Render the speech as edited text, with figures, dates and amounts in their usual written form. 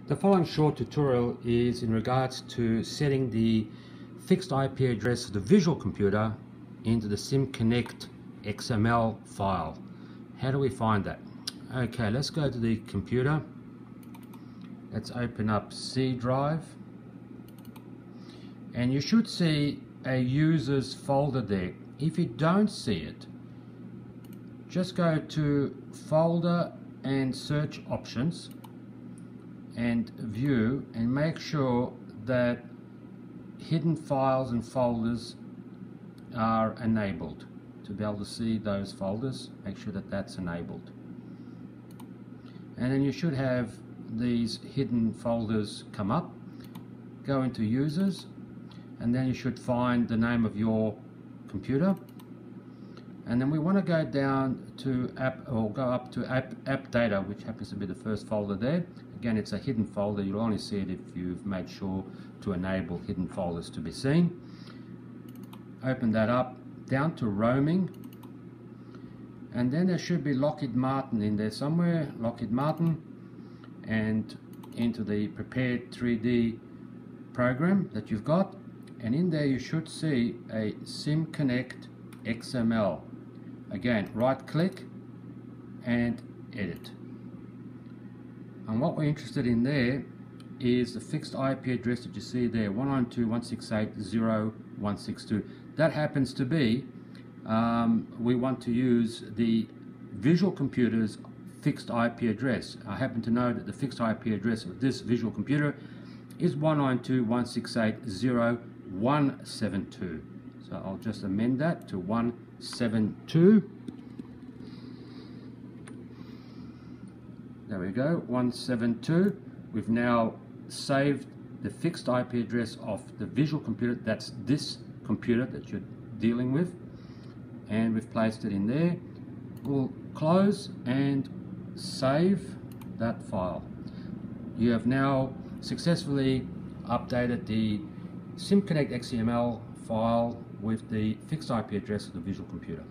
The following short tutorial is in regards to setting the fixed IP address of the visual computer into the SimConnect XML file. How do we find that? Okay, let's go to the computer. Let's open up C drive, and you should see a users folder there. If you don't see it, just go to folder and search options and view, and make sure that hidden files and folders are enabled. To be able to see those folders, make sure that that's enabled, and then you should have these hidden folders come up. Go into users, and then you should find the name of your computer, and then we want to go down to AppData, which happens to be the first folder there. Again, it's a hidden folder. You'll only see it if you've made sure to enable hidden folders to be seen. Open that up, down to roaming, and then there should be Lockheed Martin in there somewhere, Lockheed Martin, and into the Prepar3D program that you've got, and in there you should see a SimConnect XML. Again, right click and edit. And what we're interested in there is the fixed IP address that you see there, 192.168.0.162. That happens to be, we want to use the visual computer's fixed IP address. I happen to know that the fixed IP address of this visual computer is 192.168.0.172. So I'll just amend that to 172. There we go, 172. We've now saved the fixed IP address of the visual computer. That's this computer that you're dealing with, and we've placed it in there. We'll close and save that file. You have now successfully updated the SimConnect XML file with the fixed IP address of the visual computer.